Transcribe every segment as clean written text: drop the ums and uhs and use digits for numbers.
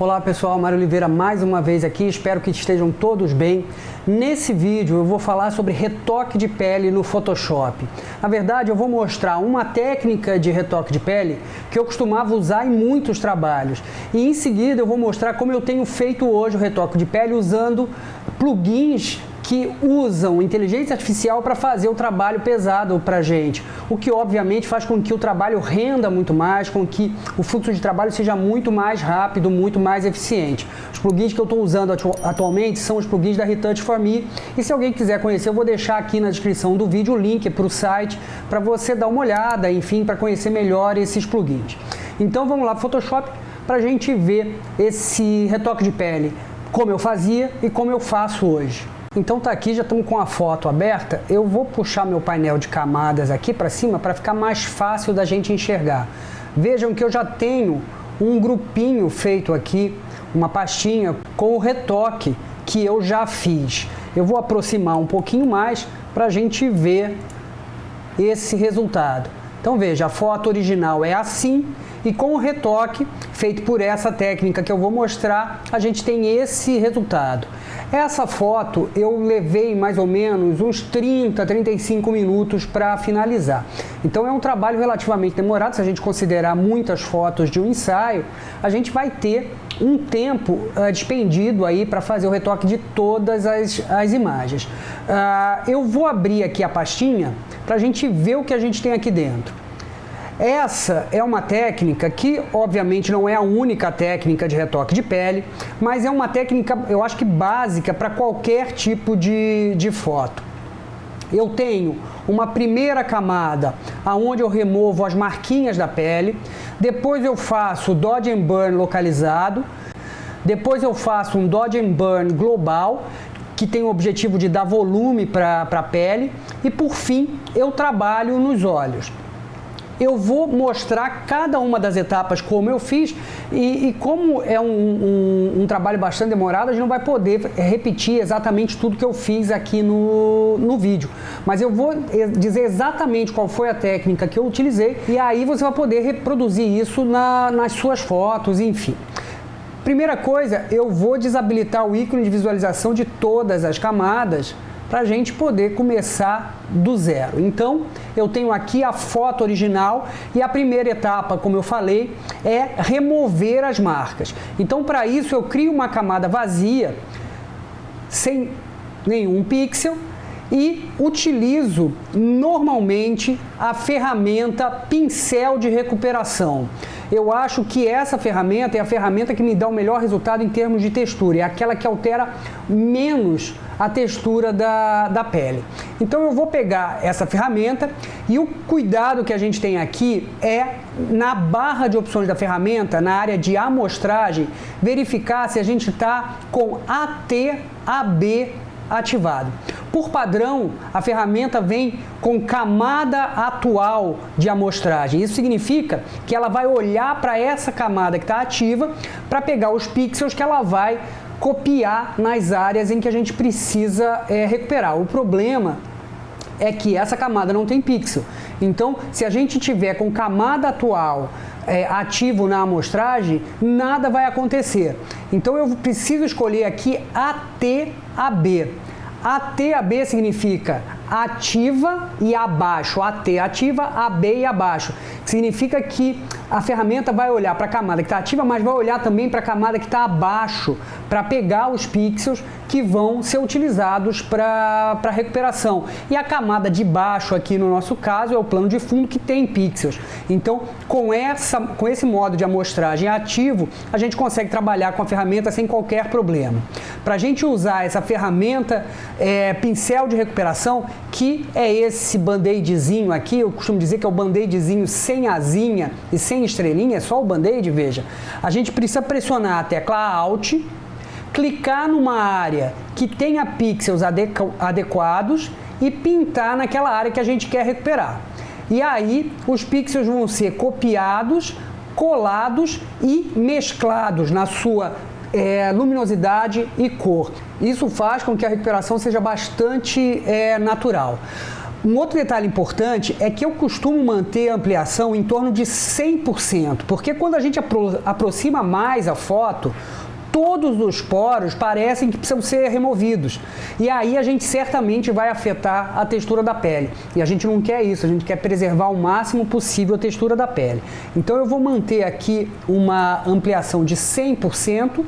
Olá pessoal, Mário Oliveira mais uma vez aqui, espero que estejam todos bem. Nesse vídeo eu vou falar sobre retoque de pele no Photoshop. Na verdade eu vou mostrar uma técnica de retoque de pele que eu costumava usar em muitos trabalhos. E em seguida eu vou mostrar como eu tenho feito hoje o retoque de pele usando plugins que usam inteligência artificial para fazer o trabalho pesado para a gente, o que obviamente faz com que o trabalho renda muito mais, com que o fluxo de trabalho seja muito mais rápido, muito mais eficiente. Os plugins que eu estou usando atualmente são os plugins da Retouch for Me, e se alguém quiser conhecer, eu vou deixar aqui na descrição do vídeo o link para o site, para você dar uma olhada, enfim, para conhecer melhor esses plugins. Então vamos lá, Photoshop, para a gente ver esse retoque de pele, como eu fazia e como eu faço hoje. Então tá aqui, já estamos com a foto aberta. Eu vou puxar meu painel de camadas aqui para cima para ficar mais fácil da gente enxergar. Vejam que eu já tenho um grupinho feito aqui, uma pastinha com o retoque que eu já fiz. Eu vou aproximar um pouquinho mais para a gente ver esse resultado. Então veja, a foto original é assim e com o retoque feito por essa técnica que eu vou mostrar, a gente tem esse resultado. Essa foto eu levei mais ou menos uns 30, 35 minutos para finalizar. Então é um trabalho relativamente demorado, se a gente considerar muitas fotos de um ensaio, a gente vai ter um tempo despendido aí para fazer o retoque de todas as imagens. Eu vou abrir aqui a pastinha para a gente ver o que a gente tem aqui dentro. Essa é uma técnica que, obviamente, não é a única técnica de retoque de pele, mas é uma técnica, eu acho que básica para qualquer tipo de foto. Eu tenho uma primeira camada, onde eu removo as marquinhas da pele, depois eu faço o Dodge and Burn localizado, depois eu faço um Dodge and Burn global, que tem o objetivo de dar volume para a pele, e por fim eu trabalho nos olhos. Eu vou mostrar cada uma das etapas como eu fiz e como é um trabalho bastante demorado, a gente não vai poder repetir exatamente tudo que eu fiz aqui no vídeo. Mas eu vou dizer exatamente qual foi a técnica que eu utilizei e aí você vai poder reproduzir isso nas suas fotos, enfim. Primeira coisa, eu vou desabilitar o ícone de visualização de todas as camadas para a gente poder começar do zero. Então, eu tenho aqui a foto original e a primeira etapa, como eu falei, é remover as marcas. Então, para isso, eu crio uma camada vazia, sem nenhum pixel, e utilizo normalmente a ferramenta pincel de recuperação. Eu acho que essa ferramenta é a ferramenta que me dá o melhor resultado em termos de textura, é aquela que altera menos a textura da pele. Então eu vou pegar essa ferramenta e o cuidado que a gente tem aqui é na barra de opções da ferramenta, na área de amostragem, verificar se a gente está com AT, AB ativado. Por padrão, a ferramenta vem com camada atual de amostragem. Isso significa que ela vai olhar para essa camada que está ativa para pegar os pixels que ela vai copiar nas áreas em que a gente precisa recuperar. O problema é que essa camada não tem pixel. Então, se a gente tiver com camada atual ativo na amostragem, nada vai acontecer. Então, eu preciso escolher aqui AT-AB. AT-AB significa ativa e abaixo, AT ativa, AB e abaixo. Significa que a ferramenta vai olhar para a camada que está ativa, mas vai olhar também para a camada que está abaixo, para pegar os pixels que vão ser utilizados para recuperação. E a camada de baixo aqui no nosso caso é o plano de fundo que tem pixels. Então, com esse modo de amostragem ativo, a gente consegue trabalhar com a ferramenta sem qualquer problema. Para a gente usar essa ferramenta pincel de recuperação, que é esse band-aidzinho aqui, eu costumo dizer que é o band-aidzinho sem asinha e sem estrelinha, é só o band-aid, veja. A gente precisa pressionar a tecla Alt, clicar numa área que tenha pixels adequados e pintar naquela área que a gente quer recuperar. E aí os pixels vão ser copiados, colados e mesclados na sua luminosidade e cor. Isso faz com que a recuperação seja bastante natural. Um outro detalhe importante é que eu costumo manter a ampliação em torno de 100%, porque quando a gente aproxima mais a foto, todos os poros parecem que precisam ser removidos. E aí a gente certamente vai afetar a textura da pele. E a gente não quer isso, a gente quer preservar o máximo possível a textura da pele. Então eu vou manter aqui uma ampliação de 100%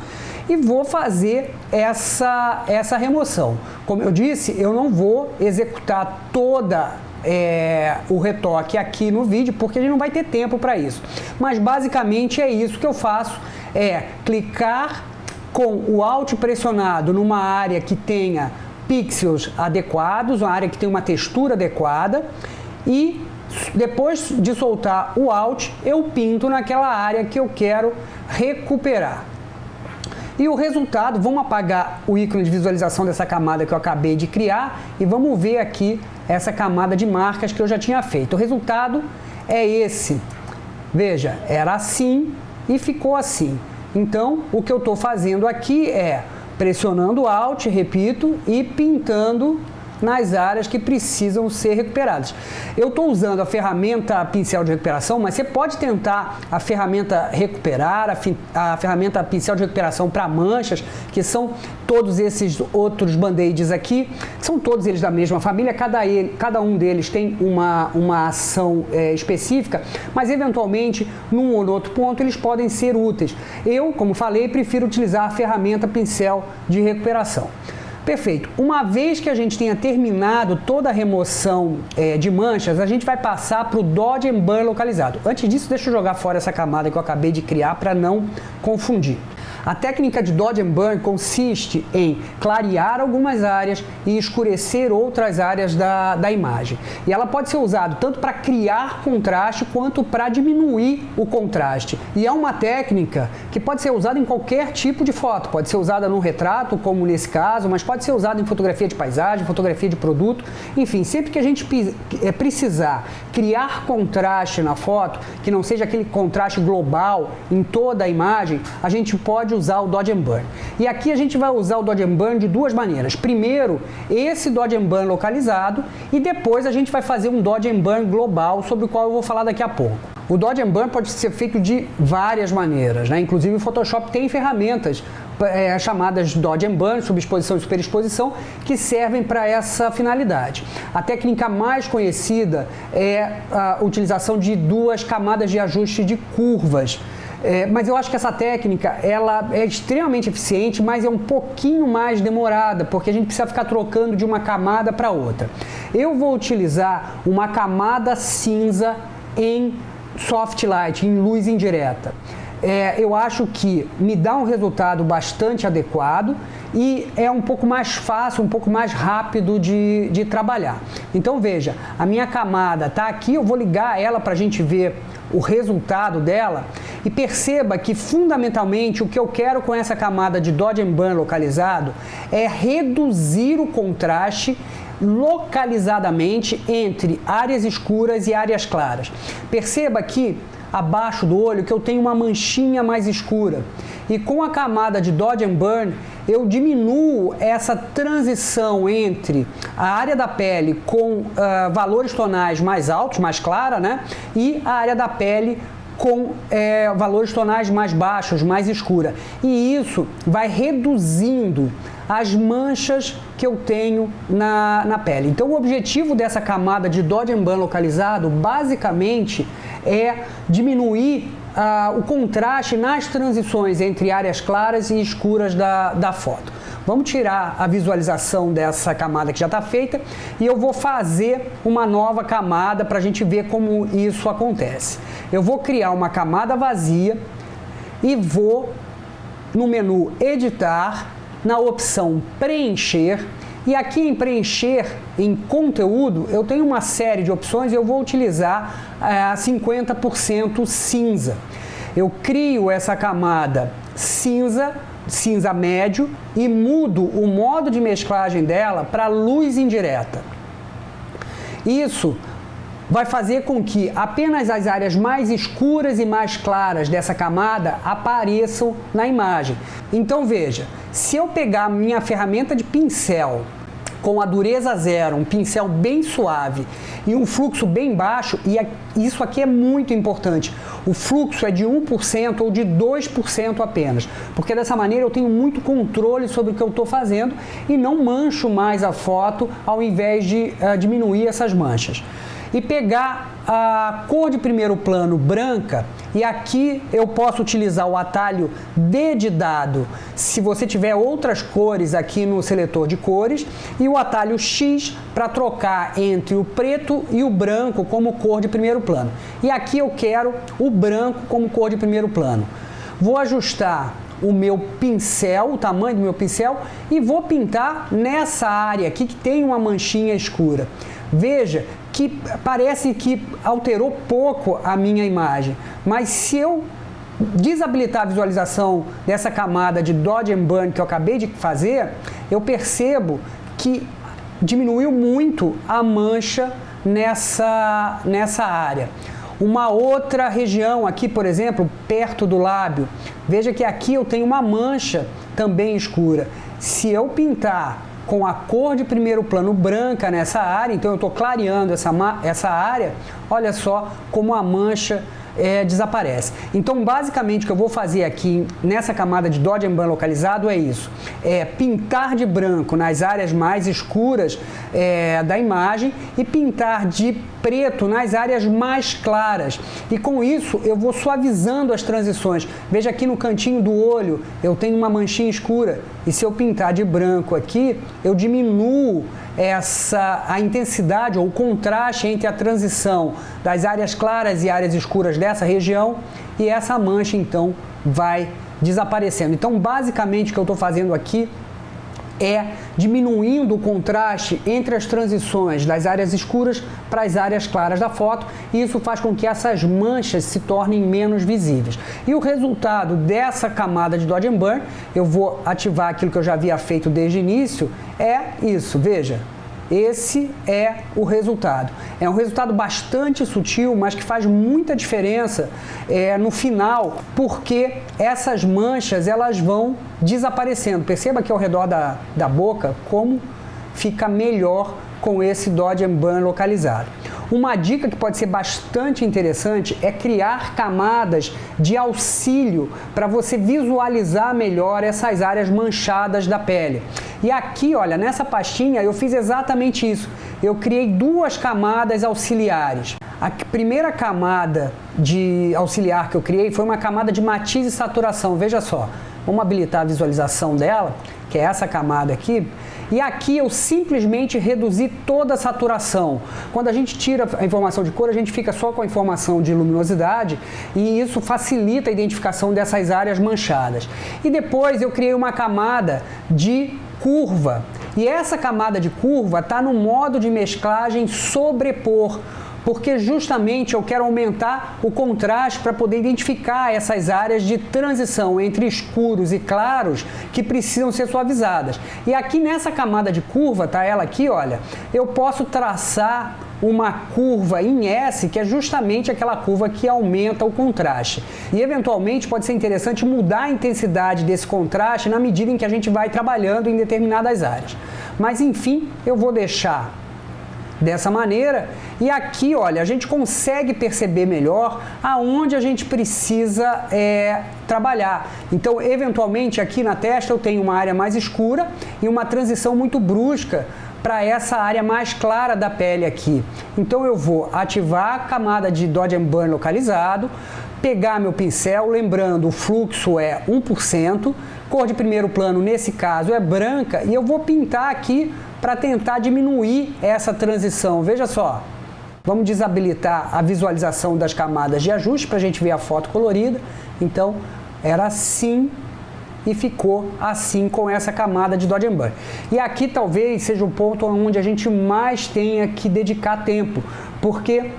e vou fazer essa remoção. Como eu disse, eu não vou executar toda o retoque aqui no vídeo, porque a gente não vai ter tempo para isso. Mas basicamente é isso que eu faço, clicar com o Alt pressionado numa área que tenha pixels adequados, uma área que tenha uma textura adequada, e depois de soltar o Alt, eu pinto naquela área que eu quero recuperar. E o resultado, vamos apagar o ícone de visualização dessa camada que eu acabei de criar e vamos ver aqui essa camada de marcas que eu já tinha feito. O resultado é esse. Veja, era assim e ficou assim. Então, o que eu estou fazendo aqui é pressionando o Alt, repito, e pintando nas áreas que precisam ser recuperadas. Eu estou usando a ferramenta pincel de recuperação, mas você pode tentar a ferramenta recuperar, a ferramenta pincel de recuperação para manchas, que são todos esses outros band-aids aqui, são todos eles da mesma família, cada um deles tem uma ação específica, mas eventualmente, num ou no outro ponto, eles podem ser úteis. Eu, como falei, prefiro utilizar a ferramenta pincel de recuperação. Perfeito. Uma vez que a gente tenha terminado toda a remoção de manchas, a gente vai passar para o Dodge and Burn localizado. Antes disso, deixa eu jogar fora essa camada que eu acabei de criar para não confundir. A técnica de Dodge and Burn consiste em clarear algumas áreas e escurecer outras áreas da imagem. E ela pode ser usada tanto para criar contraste quanto para diminuir o contraste. E é uma técnica que pode ser usada em qualquer tipo de foto. Pode ser usada num retrato, como nesse caso, mas pode ser usada em fotografia de paisagem, fotografia de produto. Enfim, sempre que a gente precisar criar contraste na foto, que não seja aquele contraste global em toda a imagem, a gente pode usar o Dodge and Burn. E aqui a gente vai usar o Dodge and Burn de duas maneiras. Primeiro, esse Dodge and Burn localizado, e depois a gente vai fazer um Dodge and Burn global, sobre o qual eu vou falar daqui a pouco. O Dodge and Burn pode ser feito de várias maneiras, né? Inclusive o Photoshop tem ferramentas chamadas Dodge and Burn, subexposição e superexposição, que servem para essa finalidade. A técnica mais conhecida é a utilização de duas camadas de ajuste de curvas. Mas eu acho que essa técnica ela é extremamente eficiente, mas é um pouquinho mais demorada, porque a gente precisa ficar trocando de uma camada para outra. Eu vou utilizar uma camada cinza em soft light, em luz indireta. Eu acho que me dá um resultado bastante adequado e é um pouco mais fácil, um pouco mais rápido de trabalhar. Então veja, a minha camada está aqui, eu vou ligar ela para a gente ver o resultado dela e perceba que fundamentalmente o que eu quero com essa camada de Dodge and Burn localizado é reduzir o contraste localizadamente entre áreas escuras e áreas claras. Perceba que abaixo do olho que eu tenho uma manchinha mais escura e com a camada de Dodge and Burn eu diminuo essa transição entre a área da pele com valores tonais mais altos, mais clara, né? E a área da pele com valores tonais mais baixos, mais escura. E isso vai reduzindo as manchas que eu tenho na pele. Então o objetivo dessa camada de Dodge and Burn localizado basicamente é diminuir o contraste nas transições entre áreas claras e escuras da foto. Vamos tirar a visualização dessa camada que já está feita e eu vou fazer uma nova camada para a gente ver como isso acontece. Eu vou criar uma camada vazia e vou no menu Editar, na opção Preencher, e aqui em Preencher, em Conteúdo, eu tenho uma série de opções e eu vou utilizar 50% cinza. Eu crio essa camada cinza médio e mudo o modo de mesclagem dela para luz indireta. Isso vai fazer com que apenas as áreas mais escuras e mais claras dessa camada apareçam na imagem. Então veja, se eu pegar minha ferramenta de pincel com a dureza zero, um pincel bem suave e um fluxo bem baixo, e isso aqui é muito importante, o fluxo é de 1% ou de 2% apenas, porque dessa maneira eu tenho muito controle sobre o que eu estou fazendo e não mancho mais a foto ao invés de diminuir essas manchas. E pegar a cor de primeiro plano branca, e aqui eu posso utilizar o atalho D de dado se você tiver outras cores aqui no seletor de cores, e o atalho X para trocar entre o preto e o branco como cor de primeiro plano. E aqui eu quero o branco como cor de primeiro plano. Vou ajustar o meu pincel, o tamanho do meu pincel, e vou pintar nessa área aqui que tem uma manchinha escura. Veja que parece que alterou pouco a minha imagem, mas se eu desabilitar a visualização dessa camada de Dodge and Burn que eu acabei de fazer, eu percebo que diminuiu muito a mancha nessa área. Uma outra região aqui, por exemplo, perto do lábio, veja que aqui eu tenho uma mancha também escura. Se eu pintar com a cor de primeiro plano branca nessa área, então eu estou clareando essa área, olha só como a mancha desaparece. Então, basicamente, o que eu vou fazer aqui nessa camada de Dodge and Burn localizado é isso, pintar de branco nas áreas mais escuras da imagem e pintar de preto nas áreas mais claras. E com isso, eu vou suavizando as transições. Veja aqui no cantinho do olho, eu tenho uma manchinha escura, e se eu pintar de branco aqui, eu diminuo a intensidade ou o contraste entre a transição das áreas claras e áreas escuras dessa região, e essa mancha então vai desaparecendo. Então, basicamente, o que eu estou fazendo aqui é diminuindo o contraste entre as transições das áreas escuras para as áreas claras da foto, e isso faz com que essas manchas se tornem menos visíveis. E o resultado dessa camada de Dodge and Burn, eu vou ativar aquilo que eu já havia feito desde o início, é isso, veja. Esse é o resultado. É um resultado bastante sutil, mas que faz muita diferença no final, porque essas manchas elas vão desaparecendo. Perceba aqui ao redor da boca como fica melhor com esse Dodge and Burn localizado. Uma dica que pode ser bastante interessante é criar camadas de auxílio para você visualizar melhor essas áreas manchadas da pele. E aqui, olha, nessa pastinha eu fiz exatamente isso. Eu criei duas camadas auxiliares. A primeira camada de auxiliar que eu criei foi uma camada de matiz e saturação. Veja só, vamos habilitar a visualização dela, que é essa camada aqui. E aqui eu simplesmente reduzi toda a saturação. Quando a gente tira a informação de cor, a gente fica só com a informação de luminosidade, e isso facilita a identificação dessas áreas manchadas. E depois eu criei uma camada de curva. E essa camada de curva está no modo de mesclagem sobrepor, porque justamente eu quero aumentar o contraste para poder identificar essas áreas de transição entre escuros e claros que precisam ser suavizadas. E aqui nessa camada de curva, tá ela aqui, olha, eu posso traçar uma curva em S, que é justamente aquela curva que aumenta o contraste. E eventualmente pode ser interessante mudar a intensidade desse contraste na medida em que a gente vai trabalhando em determinadas áreas. Mas enfim, eu vou deixar dessa maneira, e aqui, olha, a gente consegue perceber melhor aonde a gente precisa trabalhar. Então, eventualmente, aqui na testa eu tenho uma área mais escura e uma transição muito brusca para essa área mais clara da pele aqui. Então, eu vou ativar a camada de Dodge and Burn localizado, pegar meu pincel, lembrando, o fluxo é 1%, cor de primeiro plano, nesse caso, é branca, e eu vou pintar aqui para tentar diminuir essa transição. Veja só, vamos desabilitar a visualização das camadas de ajuste para a gente ver a foto colorida. Então, era assim e ficou assim com essa camada de Dodge and Burn. E aqui talvez seja o ponto onde a gente mais tenha que dedicar tempo, porque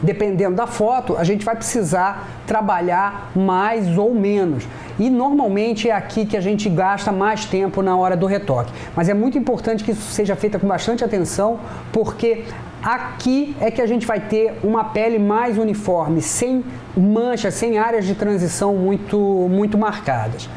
dependendo da foto, a gente vai precisar trabalhar mais ou menos. E normalmente é aqui que a gente gasta mais tempo na hora do retoque. Mas é muito importante que isso seja feito com bastante atenção, porque aqui é que a gente vai ter uma pele mais uniforme, sem manchas, sem áreas de transição muito marcadas.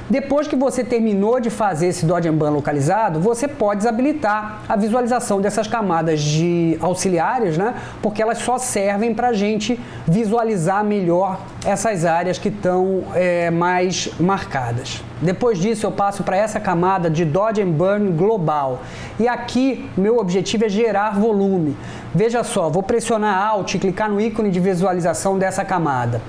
Depois que você terminou de fazer esse Dodge & Burn localizado, você pode desabilitar a visualização dessas camadas de auxiliares, né? Porque elas só servem para a gente visualizar melhor essas áreas que estão mais marcadas. Depois disso eu passo para essa camada de Dodge & Burn global. E aqui meu objetivo é gerar volume. Veja só, vou pressionar Alt e clicar no ícone de visualização dessa camada.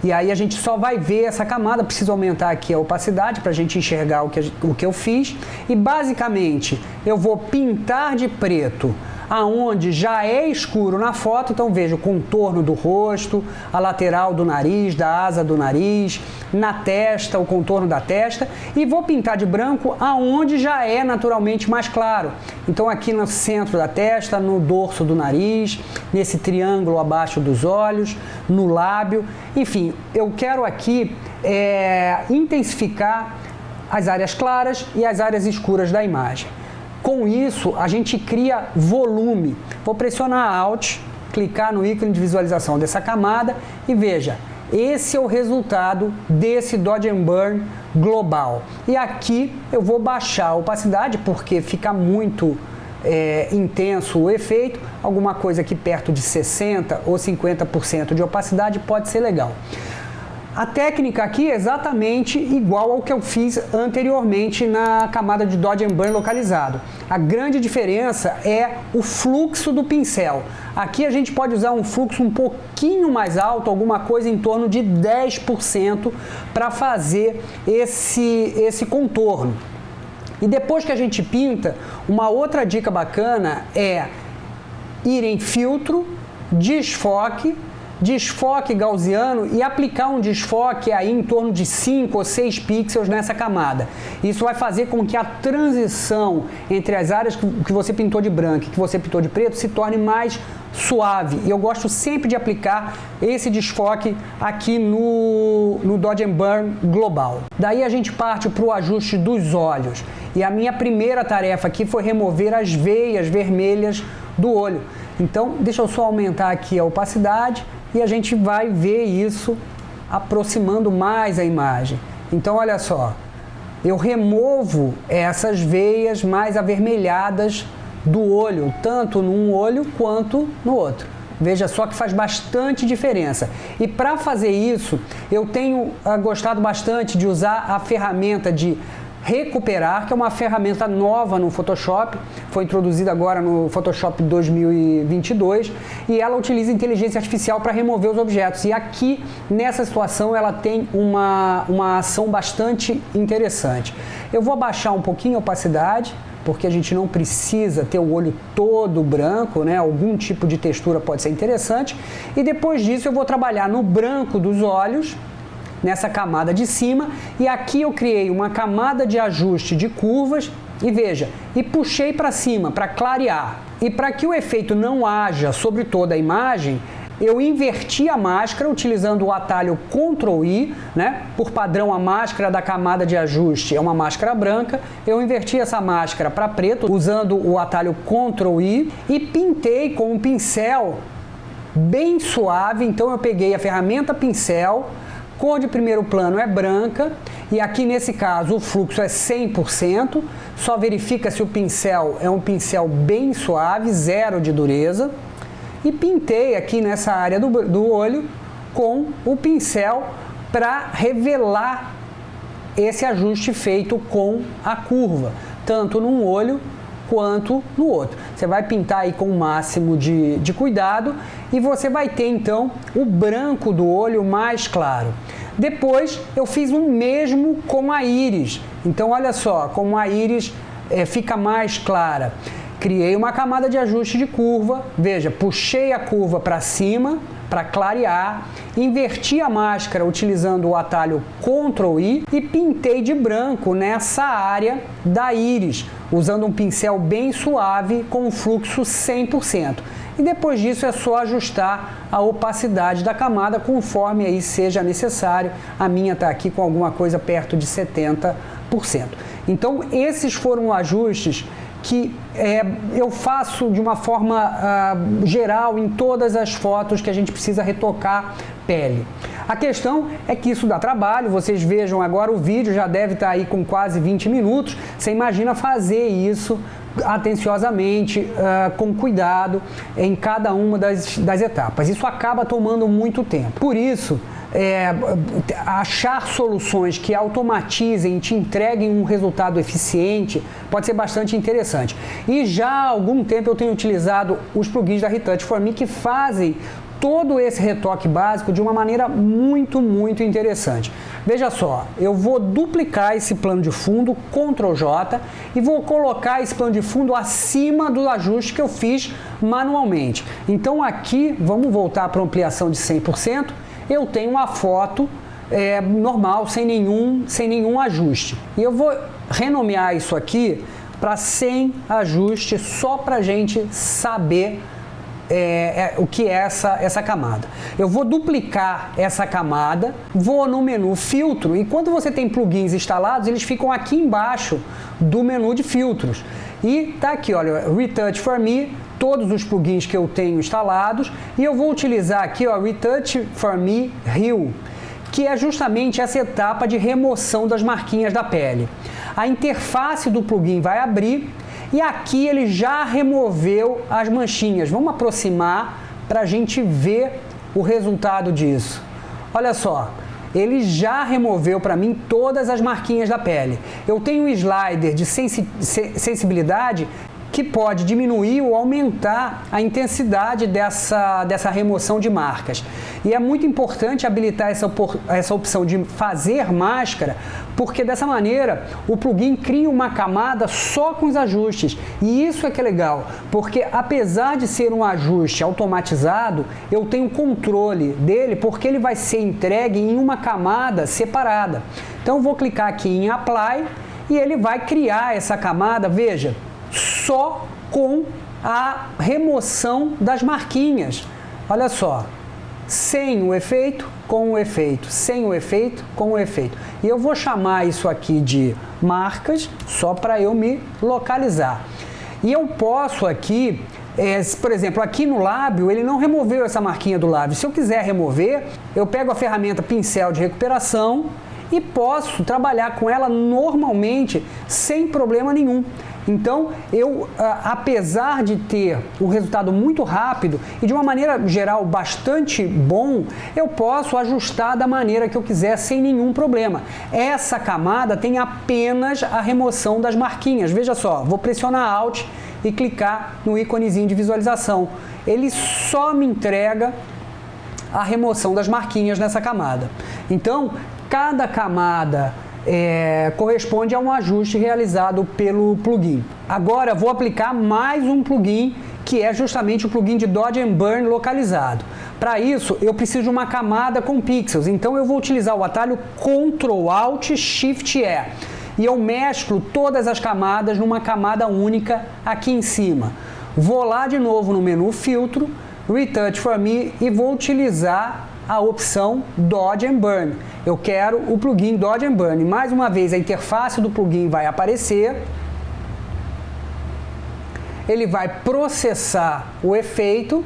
E aí a gente só vai ver essa camada, preciso aumentar aqui a opacidade para a gente enxergar o que eu fiz. E basicamente eu vou pintar de preto aonde já é escuro na foto, então veja o contorno do rosto, a lateral do nariz, da asa do nariz, na testa, o contorno da testa, e vou pintar de branco aonde já é naturalmente mais claro. Então aqui no centro da testa, no dorso do nariz, nesse triângulo abaixo dos olhos, no lábio, enfim, eu quero aqui intensificar as áreas claras e as áreas escuras da imagem. Com isso, a gente cria volume. Vou pressionar Alt, clicar no ícone de visualização dessa camada e veja, esse é o resultado desse Dodge & Burn global. E aqui eu vou baixar a opacidade porque fica muito intenso o efeito. Alguma coisa aqui perto de 60% ou 50% de opacidade pode ser legal. A técnica aqui é exatamente igual ao que eu fiz anteriormente na camada de Dodge & Burn localizado. A grande diferença é o fluxo do pincel. Aqui a gente pode usar um fluxo um pouquinho mais alto, alguma coisa em torno de 10% para fazer esse contorno. E depois que a gente pinta, uma outra dica bacana é ir em filtro, desfoque gaussiano e aplicar um desfoque aí em torno de 5 ou 6 pixels nessa camada. Isso vai fazer com que a transição entre as áreas que você pintou de branco e que você pintou de preto se torne mais suave. E eu gosto sempre de aplicar esse desfoque aqui no Dodge & Burn global. Daí a gente parte para o ajuste dos olhos. E a minha primeira tarefa aqui foi remover as veias vermelhas do olho. Então, deixa eu só aumentar aqui a opacidade e a gente vai ver isso aproximando mais a imagem. Então, olha só, eu removo essas veias mais avermelhadas do olho, tanto num olho quanto no outro. Veja só que faz bastante diferença. E para fazer isso, eu tenho gostado bastante de usar a ferramenta de Recuperar, que é uma ferramenta nova no Photoshop, foi introduzida agora no Photoshop 2022 e ela utiliza inteligência artificial para remover os objetos. E aqui, nessa situação, ela tem uma ação bastante interessante. Eu vou abaixar um pouquinho a opacidade, porque a gente não precisa ter o olho todo branco, né? Algum tipo de textura pode ser interessante. E depois disso eu vou trabalhar no branco dos olhos, nessa camada de cima, e aqui eu criei uma camada de ajuste de curvas e veja, e puxei para cima para clarear. E para que o efeito não haja sobre toda a imagem, eu inverti a máscara utilizando o atalho Ctrl I, né? Por padrão a máscara da camada de ajuste é uma máscara branca, eu inverti essa máscara para preto usando o atalho Ctrl I e pintei com um pincel bem suave. Então eu peguei a ferramenta pincel, cor de primeiro plano é branca e aqui nesse caso o fluxo é 100%, só verifica se o pincel é um pincel bem suave, zero de dureza, e pintei aqui nessa área do olho com o pincel para revelar esse ajuste feito com a curva, tanto num olho quanto no outro. Você vai pintar aí com o máximo de cuidado e você vai ter então o branco do olho mais claro. Depois eu fiz o mesmo com a íris. Então olha só, como a íris fica mais clara. Criei uma camada de ajuste de curva, veja, puxei a curva para cima para clarear, inverti a máscara utilizando o atalho Ctrl I e pintei de branco nessa área da íris, usando um pincel bem suave com um fluxo 100%. E depois disso é só ajustar a opacidade da camada conforme aí seja necessário. A minha está aqui com alguma coisa perto de 70%. Então esses foram ajustes que eu faço de uma forma geral em todas as fotos que a gente precisa retocar pele. A questão é que isso dá trabalho, vocês vejam agora o vídeo, já deve estar aí com quase 20 minutos, você imagina fazer isso atenciosamente, com cuidado em cada uma das etapas. Isso acaba tomando muito tempo. Por isso, achar soluções que automatizem e te entreguem um resultado eficiente pode ser bastante interessante. E já há algum tempo eu tenho utilizado os plugins da Retouch For Me que fazem todo esse retoque básico de uma maneira muito interessante. Veja só, eu vou duplicar esse plano de fundo, Ctrl J, e vou colocar esse plano de fundo acima do ajuste que eu fiz manualmente. Então aqui, vamos voltar para ampliação de 100%, eu tenho uma foto normal, sem nenhum ajuste. E eu vou renomear isso aqui para sem ajuste, só para a gente saber o que é essa camada. Eu vou duplicar essa camada, vou no menu filtro, e quando você tem plugins instalados, eles ficam aqui embaixo do menu de filtros. E tá aqui, olha, Retouch For Me, todos os plugins que eu tenho instalados, e eu vou utilizar aqui, ó, Retouch For Me Heal, que é justamente essa etapa de remoção das marquinhas da pele. A interface do plugin vai abrir, e aqui ele já removeu as manchinhas. Vamos aproximar para a gente ver o resultado disso. Olha só, ele já removeu para mim todas as marquinhas da pele. Eu tenho um slider de sensibilidade que pode diminuir ou aumentar a intensidade dessa remoção de marcas. E é muito importante habilitar essa opção de fazer máscara, porque dessa maneira o plugin cria uma camada só com os ajustes. E isso é que é legal, porque apesar de ser um ajuste automatizado, eu tenho controle dele, porque ele vai ser entregue em uma camada separada. Então eu vou clicar aqui em Apply e ele vai criar essa camada, veja, só com a remoção das marquinhas. Olha só, sem o efeito, com o efeito, sem o efeito, com o efeito. E eu vou chamar isso aqui de marcas, só para eu me localizar. E eu posso aqui, por exemplo, aqui no lábio, ele não removeu essa marquinha do lábio. Se eu quiser remover, eu pego a ferramenta pincel de recuperação e posso trabalhar com ela normalmente, sem problema nenhum. Então, eu, apesar de ter um resultado muito rápido e de uma maneira geral bastante bom, eu posso ajustar da maneira que eu quiser sem nenhum problema. Essa camada tem apenas a remoção das marquinhas. Veja só, vou pressionar Alt e clicar no íconezinho de visualização. Ele só me entrega a remoção das marquinhas nessa camada. Então, cada camada corresponde a um ajuste realizado pelo plugin. Agora vou aplicar mais um plugin, que é justamente o plugin de Dodge and Burn localizado. Para isso, eu preciso de uma camada com pixels, então eu vou utilizar o atalho Ctrl Alt Shift E. E eu mesclo todas as camadas numa camada única aqui em cima. Vou lá de novo no menu Filtro, Retouch For Me, e vou utilizar a opção Dodge and Burn. Eu quero o plugin Dodge and Burn. E mais uma vez a interface do plugin vai aparecer. Ele vai processar o efeito.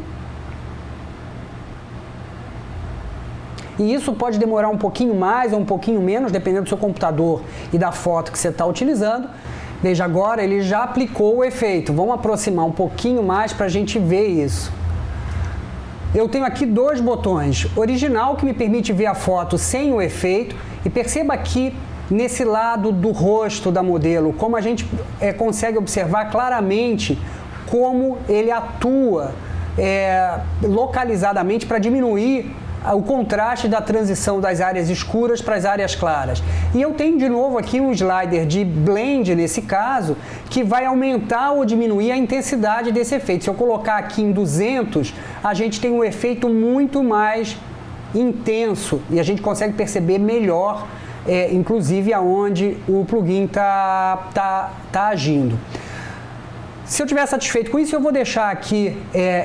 E isso pode demorar um pouquinho mais ou um pouquinho menos, dependendo do seu computador e da foto que você está utilizando. Veja, agora ele já aplicou o efeito. Vamos aproximar um pouquinho mais para a gente ver isso. Eu tenho aqui dois botões, original, que me permite ver a foto sem o efeito, e perceba aqui nesse lado do rosto da modelo, como a gente consegue observar claramente como ele atua localizadamente para diminuir o contraste da transição das áreas escuras para as áreas claras. E eu tenho de novo aqui um slider de blend, nesse caso, que vai aumentar ou diminuir a intensidade desse efeito. Se eu colocar aqui em 200, a gente tem um efeito muito mais intenso e a gente consegue perceber melhor, inclusive aonde o plugin tá agindo. Se eu estiver satisfeito com isso, eu vou deixar aqui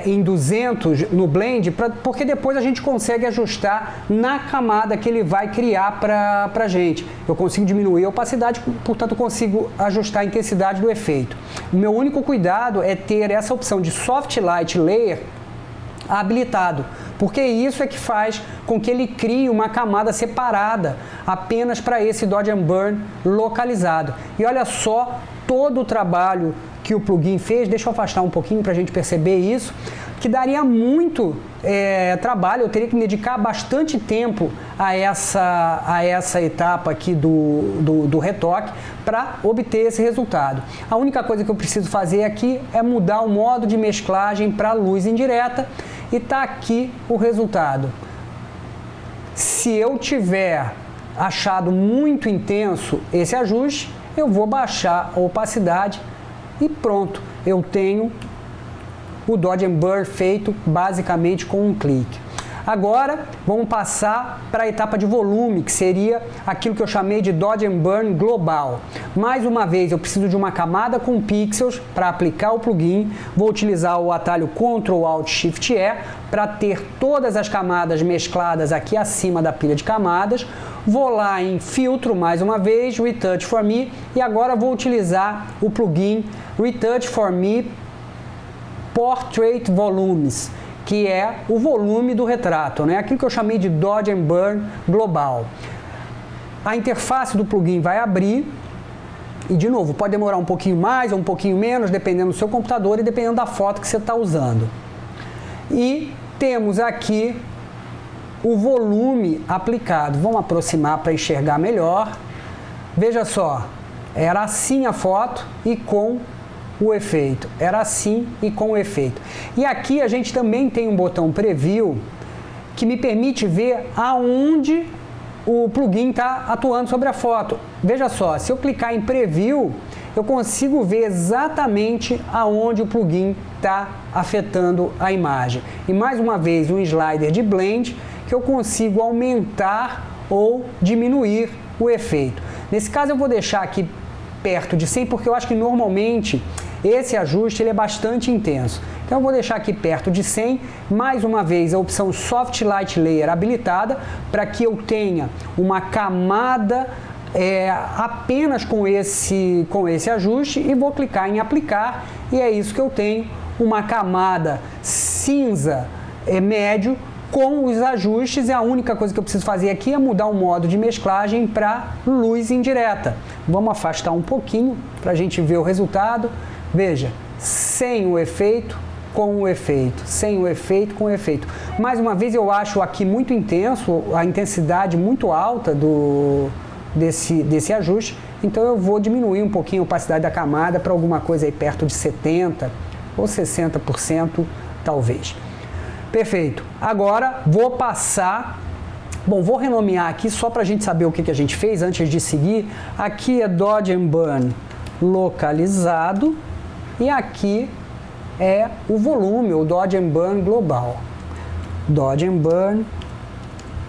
em 200 no blend, porque depois a gente consegue ajustar na camada que ele vai criar para a gente. Eu consigo diminuir a opacidade, portanto consigo ajustar a intensidade do efeito. O meu único cuidado é ter essa opção de Soft Light Layer habilitado, porque isso é que faz com que ele crie uma camada separada apenas para esse Dodge and Burn localizado. E olha só todo o trabalho que o plugin fez. Deixa eu afastar um pouquinho para a gente perceber isso, que daria muito trabalho, eu teria que me dedicar bastante tempo a essa etapa aqui do retoque para obter esse resultado. A única coisa que eu preciso fazer aqui é mudar o modo de mesclagem para luz indireta e tá aqui o resultado. Se eu tiver achado muito intenso esse ajuste, eu vou baixar a opacidade e pronto, eu tenho o Dodge and Burn feito basicamente com um clique. Agora vamos passar para a etapa de volume, que seria aquilo que eu chamei de Dodge and Burn global. Mais uma vez eu preciso de uma camada com pixels para aplicar o plugin. Vou utilizar o atalho Ctrl Alt Shift E para ter todas as camadas mescladas aqui acima da pilha de camadas. Vou lá em filtro mais uma vez, Retouch for Me, e agora vou utilizar o plugin Retouch for Me Portrait Volumes, que é o volume do retrato, né? Aquilo que eu chamei de Dodge and Burn global. A interface do plugin vai abrir e, de novo, pode demorar um pouquinho mais ou um pouquinho menos, dependendo do seu computador e dependendo da foto que você está usando. E temos aqui o volume aplicado. Vamos aproximar para enxergar melhor. Veja só, era assim a foto e com o efeito. Era assim e com o efeito. E aqui a gente também tem um botão Preview que me permite ver aonde o plugin está atuando sobre a foto. Veja só, se eu clicar em Preview, eu consigo ver exatamente aonde o plugin está afetando a imagem. E mais uma vez um slider de Blend que eu consigo aumentar ou diminuir o efeito. Nesse caso eu vou deixar aqui perto de 100, porque eu acho que normalmente esse ajuste ele é bastante intenso. Então eu vou deixar aqui perto de 100, mais uma vez a opção Soft Light Layer habilitada, para que eu tenha uma camada apenas com esse ajuste, e vou clicar em aplicar, e é isso que eu tenho, uma camada cinza médio com os ajustes, e a única coisa que eu preciso fazer aqui é mudar o modo de mesclagem para luz indireta. Vamos afastar um pouquinho para a gente ver o resultado. Veja, sem o efeito, com o efeito, sem o efeito, com o efeito. Mais uma vez eu acho aqui muito intenso, a intensidade muito alta desse ajuste, então eu vou diminuir um pouquinho a opacidade da camada para alguma coisa aí perto de 70% ou 60% talvez. Perfeito. Agora vou passar... Bom, vou renomear aqui só para a gente saber o que a gente fez antes de seguir. Aqui é Dodge and Burn localizado e aqui é o volume, o Dodge and Burn global. Dodge and Burn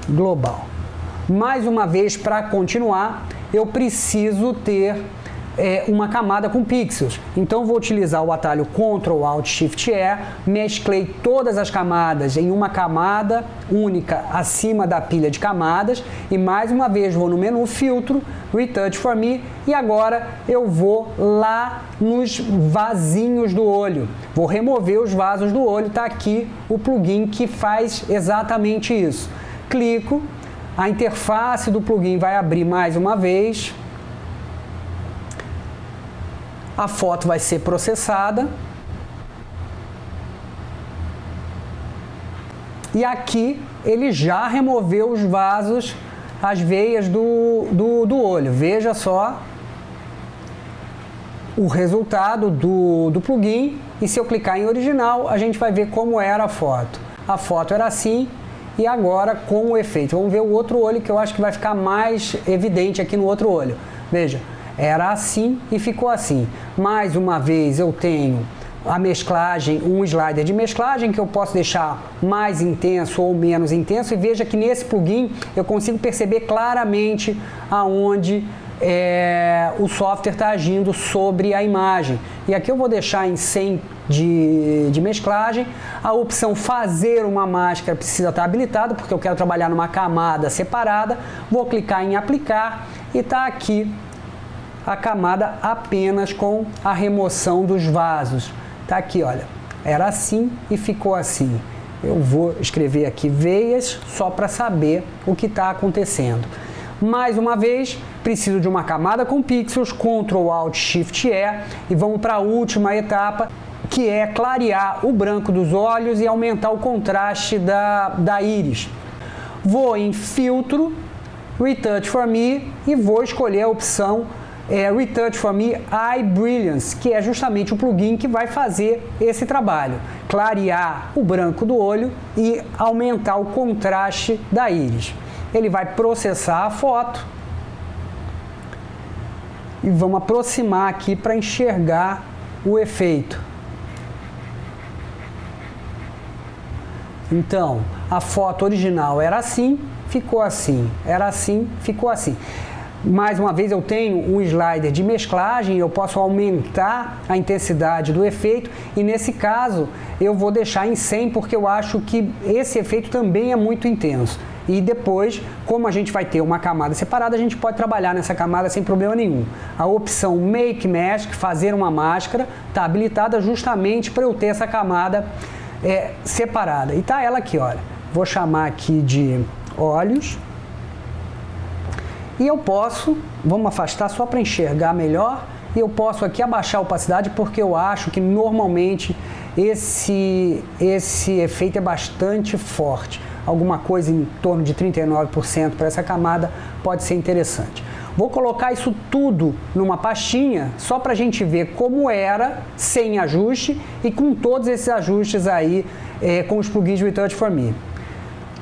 global. Mais uma vez, para continuar, eu preciso ter uma camada com pixels. Então vou utilizar o atalho Ctrl Alt Shift E, mesclei todas as camadas em uma camada única acima da pilha de camadas e mais uma vez vou no menu Filtro, Retouch for Me, e agora eu vou lá nos vasinhos do olho. Vou remover os vasos do olho, está aqui o plugin que faz exatamente isso. Clico, a interface do plugin vai abrir mais uma vez. A foto vai ser processada. E aqui ele já removeu os vasos, as veias do olho. Veja só o resultado do plugin. E se eu clicar em original, a gente vai ver como era a foto. A foto era assim e agora com o efeito. Vamos ver o outro olho, que eu acho que vai ficar mais evidente aqui no outro olho. Veja. Era assim e ficou assim. Mais uma vez eu tenho a mesclagem, um slider de mesclagem que eu posso deixar mais intenso ou menos intenso, e veja que nesse plugin eu consigo perceber claramente aonde o software está agindo sobre a imagem. E aqui eu vou deixar em 100 de mesclagem. A opção fazer uma máscara precisa estar habilitada, porque eu quero trabalhar numa camada separada. Vou clicar em aplicar e está aqui a camada apenas com a remoção dos vasos. Tá aqui, olha, era assim e ficou assim. Eu vou escrever aqui veias só para saber o que está acontecendo. Mais uma vez, preciso de uma camada com pixels, Ctrl Alt Shift E, e vamos para a última etapa, que é clarear o branco dos olhos e aumentar o contraste da íris. Vou em Filtro, Retouch for Me e vou escolher a opção Retouch for Me Eye Brilliance, que é justamente o plugin que vai fazer esse trabalho. Clarear o branco do olho e aumentar o contraste da íris. Ele vai processar a foto e vamos aproximar aqui para enxergar o efeito. Então, a foto original era assim, ficou assim, era assim, ficou assim. Mais uma vez eu tenho um slider de mesclagem, eu posso aumentar a intensidade do efeito e nesse caso eu vou deixar em 100 porque eu acho que esse efeito também é muito intenso. E depois, como a gente vai ter uma camada separada, a gente pode trabalhar nessa camada sem problema nenhum. A opção Make Mask, fazer uma máscara, está habilitada justamente para eu ter essa camada separada. E tá ela aqui, olha. Vou chamar aqui de olhos. E eu posso, vamos afastar só para enxergar melhor, e eu posso aqui abaixar a opacidade porque eu acho que normalmente esse efeito é bastante forte. Alguma coisa em torno de 39% para essa camada pode ser interessante. Vou colocar isso tudo numa pastinha só para a gente ver como era sem ajuste e com todos esses ajustes aí com os plugins de Retouch for Me.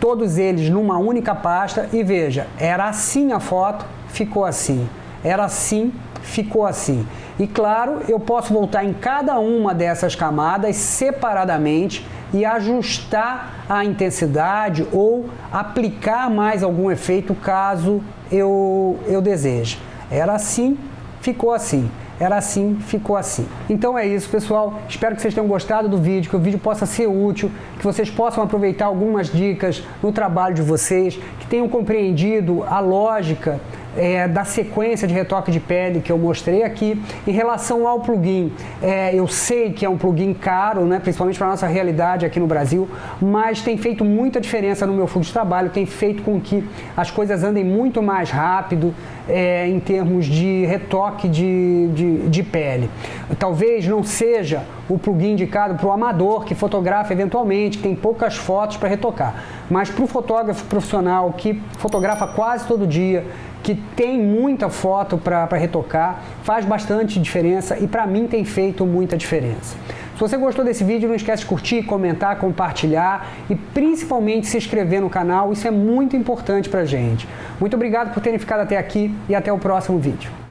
Todos eles numa única pasta e veja, era assim a foto, ficou assim. Era assim, ficou assim. E claro, eu posso voltar em cada uma dessas camadas separadamente e ajustar a intensidade ou aplicar mais algum efeito caso eu deseje. Era assim, ficou assim. Era assim, ficou assim. Então é isso, pessoal. Espero que vocês tenham gostado do vídeo, que o vídeo possa ser útil, que vocês possam aproveitar algumas dicas no trabalho de vocês, que tenham compreendido a lógica da sequência de retoque de pele que eu mostrei aqui. Em relação ao plugin, eu sei que é um plugin caro, né, principalmente para a nossa realidade aqui no Brasil, mas tem feito muita diferença no meu fluxo de trabalho, tem feito com que as coisas andem muito mais rápido em termos de retoque de pele. Talvez não seja o plugin indicado para o amador que fotografa eventualmente, que tem poucas fotos para retocar, mas para o fotógrafo profissional que fotografa quase todo dia, que tem muita foto para retocar, faz bastante diferença e para mim tem feito muita diferença. Se você gostou desse vídeo, não esquece de curtir, comentar, compartilhar e principalmente se inscrever no canal, isso é muito importante para a gente. Muito obrigado por terem ficado até aqui e até o próximo vídeo.